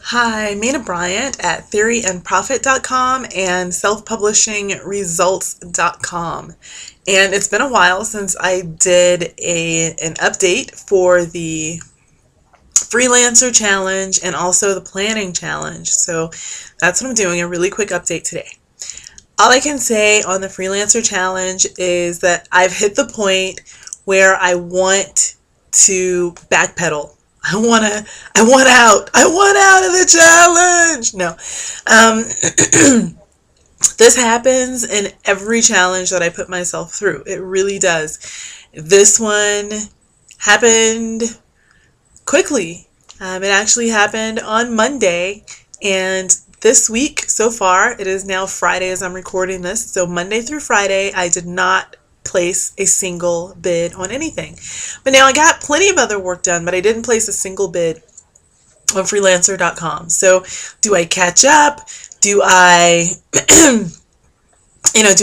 Hi, Minna Bryant at theoryandprofit.com and selfpublishingresults.com. And it's been a while since I did an update for the freelancer challenge and also the planning challenge. So that's what I'm doing, a really quick update today. All I can say on the freelancer challenge is that I've hit the point where I want to backpedal. I want out of the challenge. No. This happens in every challenge that I put myself through. It really does. This one happened quickly. It actually happened on Monday, and this week so far, it is now Friday as I'm recording this. So Monday through Friday, I did not place a single bid on anything. But now I got plenty of other work done, but I didn't place a single bid on freelancer.com. So do I catch up? Do I, do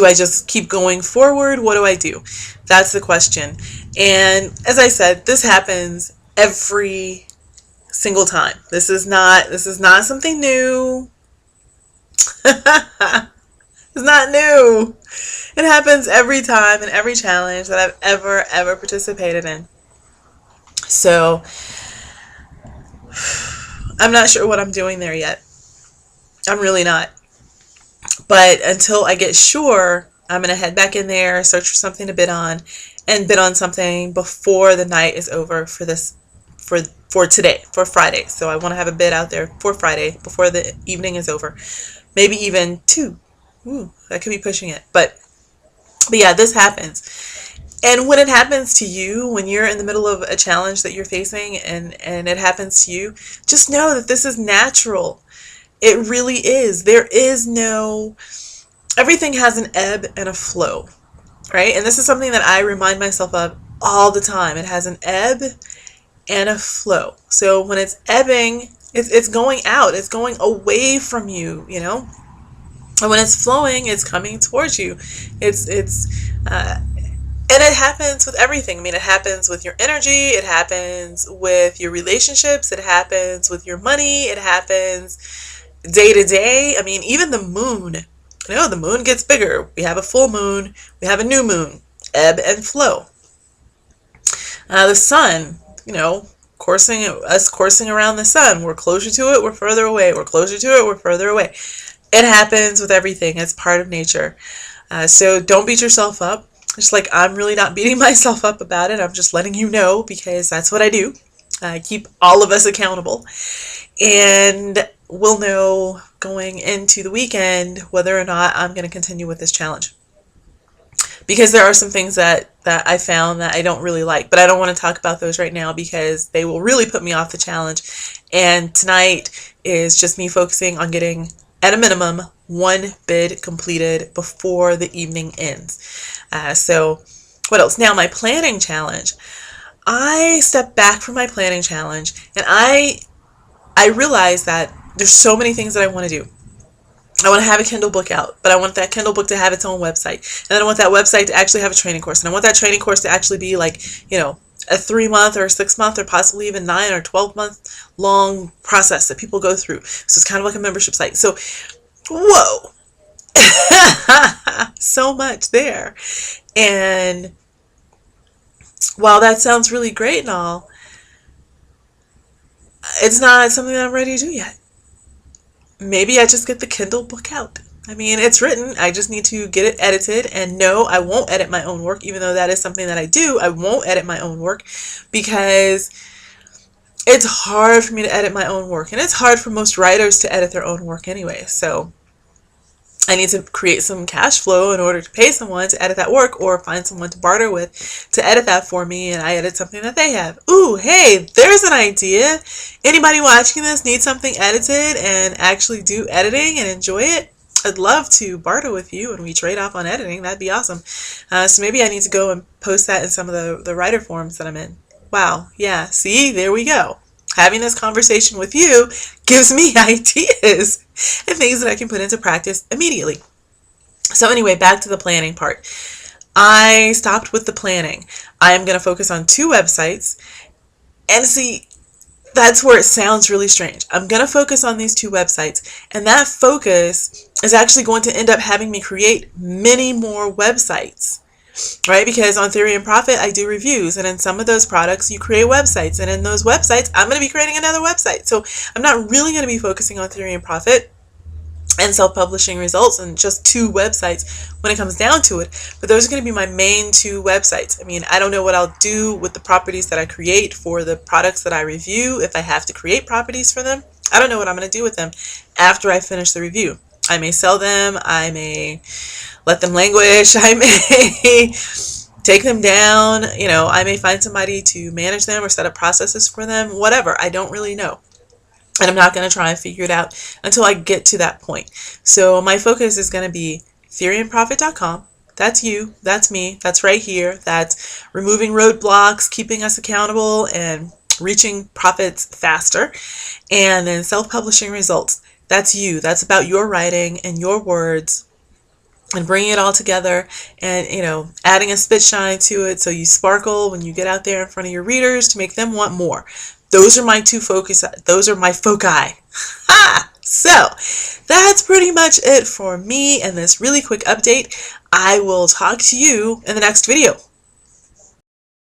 I just keep going forward? What do I do? That's the question. And as I said, this happens every single time. This is not something new. It's not new. It happens every time in every challenge that I've ever participated in. So I'm not sure what I'm doing there yet. I'm really not. But until I get sure, I'm going to head back in there, search for something to bid on, and bid on something before the night is over for today, for Friday. So I want to have a bid out there for Friday before the evening is over. Maybe even 2. Ooh, that could be pushing it. But yeah, this happens. And when it happens to you, when you're in the middle of a challenge that you're facing and it happens to you, just know that this is natural. It really is. Everything has an ebb and a flow, right? And this is something that I remind myself of all the time. It has an ebb and a flow. So when it's ebbing, it's going out. It's going away from you, And when it's flowing, it's coming towards you. And it happens with everything. I mean, it happens with your energy. It happens with your relationships. It happens with your money. It happens day to day. I mean, even the moon. The moon gets bigger. We have a full moon. We have a new moon. Ebb and flow. The sun, coursing around the sun. We're closer to it. We're further away. We're closer to it. We're further away. It happens with everything. It's part of nature. So don't beat yourself up. Just like I'm really not beating myself up about it. I'm just letting you know because that's what I do. I keep all of us accountable. And we'll know going into the weekend whether or not I'm going to continue with this challenge. Because there are some things that I found that I don't really like. But I don't want to talk about those right now because they will really put me off the challenge. And tonight is just me focusing on getting, at a minimum, one bid completed before the evening ends. So what else? Now, my planning challenge. I stepped back from my planning challenge and I realized that there's so many things that I want to do. I want to have a Kindle book out, but I want that Kindle book to have its own website. And then I want that website to actually have a training course. And I want that training course to actually be like, a 3-month or 6-month or possibly even 9 or 12-month long process that people go through. So it's kind of like a membership site. So, whoa. So much there. And while that sounds really great and all, it's not something that I'm ready to do yet. Maybe I just get the Kindle book out. I mean, it's written. I just need to get it edited. And no, I won't edit my own work, even though that is something that I do. I won't edit my own work because it's hard for me to edit my own work. And it's hard for most writers to edit their own work anyway. So I need to create some cash flow in order to pay someone to edit that work or find someone to barter with to edit that for me, and I edit something that they have. Ooh, hey, there's an idea. Anybody watching this need something edited and actually do editing and enjoy it? I'd love to barter with you and we trade off on editing. That'd be awesome. So maybe I need to go and post that in some of the writer forums that I'm in. Wow, yeah, see, there we go. Having this conversation with you gives me ideas and things that I can put into practice immediately. So anyway, back to the planning part. I stopped with the planning. I am going to focus on 2 websites. And see, That's where it sounds really strange. I'm going to focus on these two websites, and that focus is actually going to end up having me create many more websites, right? Because on Theory and Profit, I do reviews, and in some of those products, you create websites, and in those websites, I'm going to be creating another website. So I'm not really going to be focusing on Theory and Profit and self-publishing results and just two websites when it comes down to it, but those are going to be my main two websites. I mean, I don't know what I'll do with the properties that I create for the products that I review, if I have to create properties for them. I don't know what I'm going to do with them after I finish the review. I may sell them, I may let them languish, I may take them down, I may find somebody to manage them or set up processes for them, whatever. I don't really know. And I'm not going to try and figure it out until I get to that point. So my focus is going to be theoryandprofit.com. That's you. That's me. That's right here. That's removing roadblocks, keeping us accountable, and reaching profits faster. And then self-publishing results. That's you. That's about your writing and your words and bringing it all together and, adding a spit shine to it so you sparkle when you get out there in front of your readers to make them want more. Those are my two focus. Those are my foci. Ha! So that's pretty much it for me and this really quick update. I will talk to you in the next video.